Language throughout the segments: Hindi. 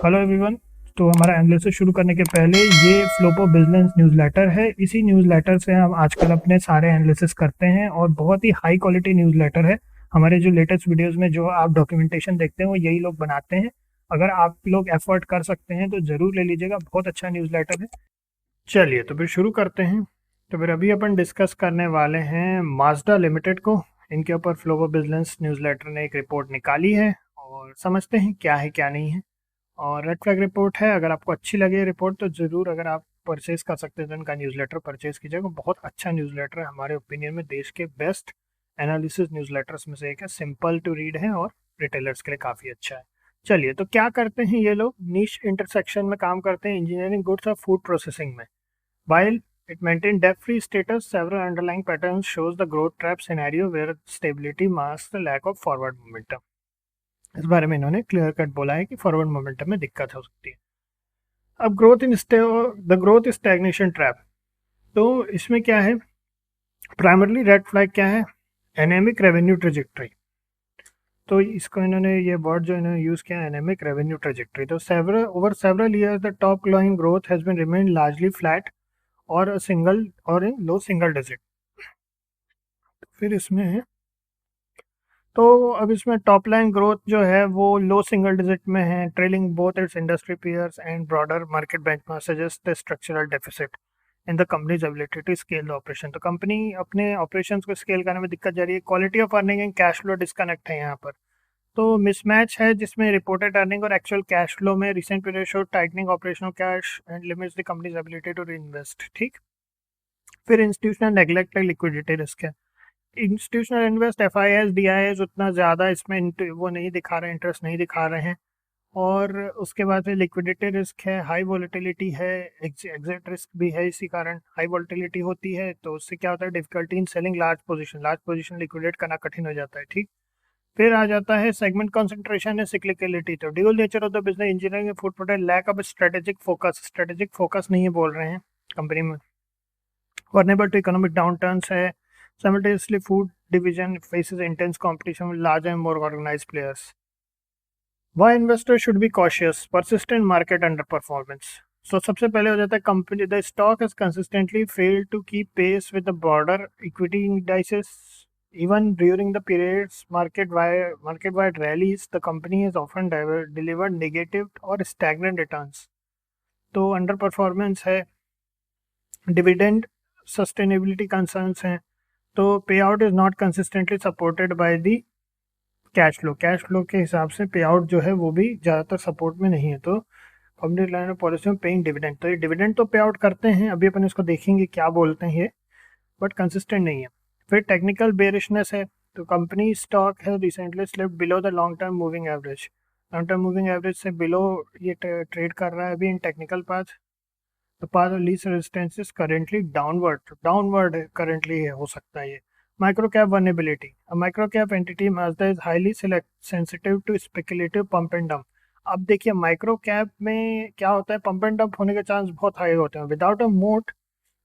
Hello everyone. तो हमारा एनालिसिस शुरू करने के पहले ये फ्लोपो बिजनेस न्यूज़लेटर है। इसी न्यूज़लेटर से हम आजकल अपने सारे एनालिसिस करते हैं और बहुत ही हाई क्वालिटी न्यूज़लेटर है। हमारे जो लेटेस्ट वीडियोस में जो आप डॉक्यूमेंटेशन देखते हैं वो यही लोग बनाते हैं। अगर आप लोग एफर्ट कर सकते हैं तो ज़रूर ले लीजिएगा, बहुत अच्छा न्यूज़लेटर है। चलिए तो फिर शुरू करते हैं। तो फिर अभी अपन डिस्कस करने वाले हैं माजदा लिमिटेड को। इनके ऊपर फ्लोपो बिजनेस न्यूज़लेटर ने एक रिपोर्ट निकाली है और समझते हैं क्या है क्या नहीं है। और रेड फ्लैग रिपोर्ट है, अगर आपको अच्छी लगे रिपोर्ट तो ज़रूर, अगर आप परचेज कर सकते हैं तो इनका न्यूज़लेटर परचेज कीजिएगा। बहुत अच्छा न्यूज़लेटर है, हमारे ओपिनियन में देश के बेस्ट एनालिसिस न्यूज़लेटर्स में से एक है। सिंपल टू रीड है और रिटेलर्स के लिए काफ़ी अच्छा है। चलिए तो क्या करते हैं ये लोग, नीश इंटरसेक्शन में काम करते हैं, इंजीनियरिंग गुड्स और फूड प्रोसेसिंग में। While it maintained debt-free status, several underlying patterns shows the growth trap scenario where stability masks the lack of forward momentum। इस बारे में इन्होंने क्लियर कट बोला है कि फॉरवर्ड मोमेंटम में दिक्कत हो सकती है। अब द ग्रोथ स्टैग्नेशन ट्रैप। तो इसमें क्या है, प्राइमरली रेड फ्लैग क्या है, एनेमिक रेवेन्यू ट्रेजेक्ट्री। तो इसको इन्होंने ये वर्ड जो इन्होंने यूज किया, एनेमिक रेवेन्यू ट्रेजेक्ट्री। तो several years the top line growth has been remain largely flat और सिंगल और इन लो सिंगल डिजिट। फिर इसमें है, तो अब इसमें टॉप लाइन ग्रोथ जो है वो लो सिंगल डिजिट में है, trailing both its industry peers and broader market benchmark suggest the structural deficit in the company's ability to scale the operation. तो कंपनी अपने ऑपरेशंस को स्केल करने में दिक्कत जा रही है। Quality of earning and cash flow disconnect है यहाँ पर। तो मिसमैच है जिसमें रिपोर्टेड अर्निंग और एक्चुअल कैश फ्लो में recent period show tightening operational cash and limits the company's ability to reinvest. ठीक। फिर इंस्टीट्यूशनल नेग्लेक्ट लिक्विडिटी रिस्क है। Institutional invest F I S D I S उतना ज़्यादा इसमें वो नहीं दिखा रहे, इंटरेस्ट नहीं दिखा रहे हैं। और उसके बाद फिर लिक्विडिटी रिस्क है, हाई वॉलेटिलिटी है, एग्जिट रिस्क भी है। इसी कारण हाई वॉलेटिलिटी होती है तो उससे क्या होता है, difficulty in selling large position liquidate करना कठिन हो जाता है। ठीक। फिर आ जाता है सेगमेंट कंसंट्रेशन है, सिक्लिकलिटी। तो dual nature of the business, engineering food product, lack of strategic focus नहीं है बोल रहे हैं कंपनी में। Vulnerable to economic downturns है। Simultaneously, food division faces intense competition with larger and more organized players. Why investors should be cautious? Persistent market underperformance. So सबसे पहले हो जाता है company, the stock has consistently failed to keep pace with the broader equity indices. Even during the periods market-wide rallies, the company has often delivered negative or stagnant returns. तो underperformance है, dividend सस्टेनेबिलिटी कंसर्न्स हैं, तो पे out is not consistently supported by the cash flow के हिसाब से पे आउट जो है वो भी ज़्यादातर सपोर्ट में नहीं है। तो कंपनी लाइन ऑफ पॉलिसी में पेइंग डिविडेंड, तो ये डिविडेंड तो पे आउट करते हैं, अभी अपन इसको देखेंगे क्या बोलते हैं ये, बट कंसिस्टेंट नहीं है। फिर टेक्निकल बेरिशनेस है, तो कंपनी स्टॉक है recently slipped below the long term moving average से बिलो ये ट्रेड कर रहा है अभी इन technical path. The path of least resistance is currently downward currently हो सकता है ये। Micro cap vulnerability, a micro cap entity Mazda is highly sensitive to speculative pump and dump। अब देखिए माइक्रो कैप में क्या होता है, पंप एंड डंप होने के चांस बहुत हाई होते हैं। Without a moat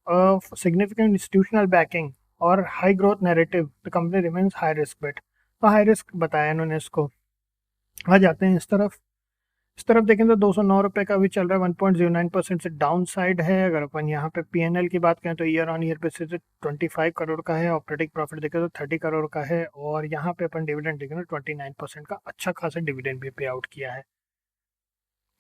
of significant institutional backing और high growth narrative the company remains high risk bet. तो हाई रिस्क बताया इन्होंने इसको। आ जाते हैं इस तरफ देखें तो 209 रुपये का भी चल रहा है, 1.09% से डाउन साइड है। अगर अपन यहाँ पे पीएनएल की बात करें तो year on year basis 25 crore का है, ऑपरेटिंग प्रॉफिट देखें तो 30 करोड़ का है। और यहाँ पे अपन डिविडेंड देखें तो 29% का अच्छा खासा डिविडेंड भी पे आउट किया है।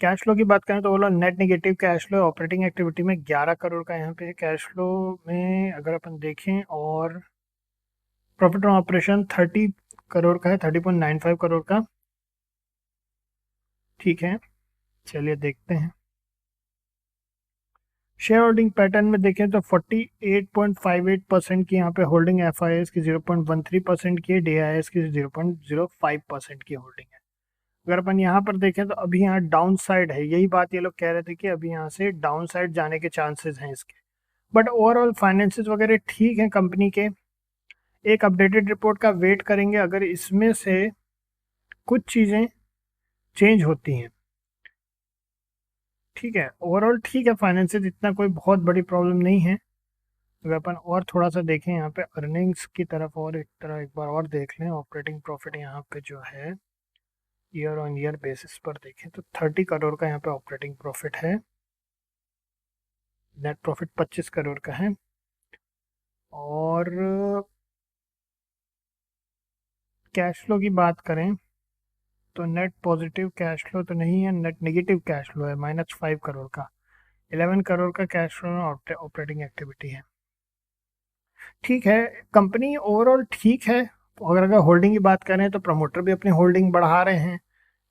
कैश फ्लो की बात करें तो बोला net negative cash flow operating activity में 11 करोड़ का यहाँ पे कैश फ्लो में अगर अपन देखें, और प्रॉफिट ऑन ऑपरेशन 30 करोड़ का है, 30.95 करोड़ का। ठीक है, चलिए देखते हैं। शेयर होल्डिंग पैटर्न में देखें तो 48.58% की यहाँ पे होल्डिंग एफ आई एस की 0.13% की, डी आई एस की 0.05% की होल्डिंग है। अगर अपन यहाँ पर देखें तो अभी यहाँ डाउन साइड है, यही बात ये लोग कह रहे थे कि अभी यहाँ से डाउन साइड जाने के चांसेस हैं इसके। बट ओवरऑल फाइनेंसिस वगैरह ठीक है कंपनी के। एक अपडेटेड रिपोर्ट का वेट करेंगे, अगर इसमें से कुछ चीज़ें चेंज होती हैं। ठीक है, ओवरऑल ठीक है, फाइनेंसिस इतना कोई बहुत बड़ी प्रॉब्लम नहीं है। अगर अपन और थोड़ा सा देखें यहाँ पे अर्निंग्स की तरफ, और एक बार और देख लें, ऑपरेटिंग प्रॉफिट यहाँ पे जो है ईयर ऑन ईयर बेसिस पर देखें तो 30 करोड़ का यहाँ पे ऑपरेटिंग प्रॉफिट है, नेट प्रॉफिट 25 करोड़ का है, और कैश फ्लो की बात करें तो नेट पॉजिटिव कैश फ्लो तो नहीं है, नेट नेगेटिव कैश फ्लो है -5 करोड़ का। 11 करोड़ का कैश फ्लो ऑपरेटिंग एक्टिविटी है। ठीक है, कंपनी ओवरऑल ठीक है। अगर होल्डिंग की बात करें तो प्रमोटर भी अपनी होल्डिंग बढ़ा रहे हैं।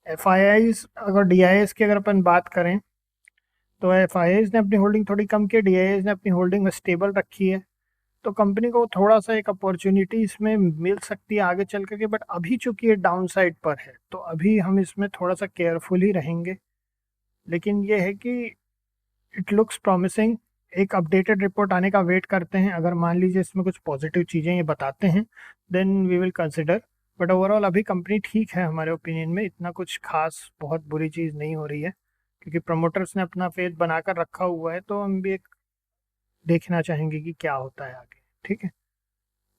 एफ अगर डी की अगर अपन बात करें तो एफ ने अपनी होल्डिंग थोड़ी कम की, डी ने अपनी होल्डिंग स्टेबल रखी है। तो कंपनी को थोड़ा सा एक अपॉर्चुनिटी इसमें मिल सकती है आगे चल करके, बट अभी चूंकि ये डाउन साइड पर है तो अभी हम इसमें थोड़ा सा केयरफुल ही रहेंगे। लेकिन ये है कि इट लुक्स प्रॉमिसिंग। एक अपडेटेड रिपोर्ट आने का वेट करते हैं, अगर मान लीजिए इसमें कुछ पॉजिटिव चीज़ें ये बताते हैं then we will consider. But overall अभी कंपनी ठीक है हमारे ओपिनियन में, इतना कुछ खास बहुत बुरी चीज़ नहीं हो रही है, क्योंकि प्रमोटर्स ने अपना फेथ बनाकर रखा हुआ है। तो हम भी एक देखना चाहेंगे कि क्या होता है आगे। ठीक है,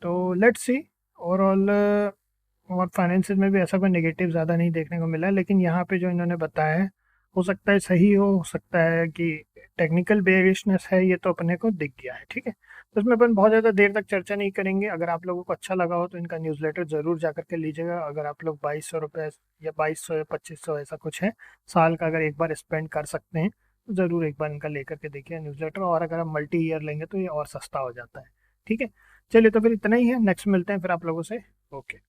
तो लेट्स सी। ओवरऑल और फाइनेंसिस में भी ऐसा कोई नेगेटिव ज़्यादा नहीं देखने को मिला है, लेकिन यहाँ पे जो इन्होंने बताया है हो सकता है सही हो सकता है कि टेक्निकल बेरिशनेस है, ये तो अपने को दिख गया है। ठीक है, तो इसमें अपन बहुत ज़्यादा देर तक चर्चा नहीं करेंगे। अगर आप लोगों को अच्छा लगा हो तो इनका न्यूज़लेटर ज़रूर जा करके लीजिएगा। अगर आप लोग 2200 रुपये या 2200 या 2500 ऐसा कुछ है साल का, अगर एक बार स्पेंड कर सकते हैं तो ज़रूर एक बार इनका लेकर के देखिए न्यूज़लेटर। और अगर आप मल्टी ईयर लेंगे तो ये और सस्ता हो जाता है। ठीक है, चलिए तो फिर इतना ही है, नेक्स्ट मिलते हैं फिर आप लोगों से। ओके।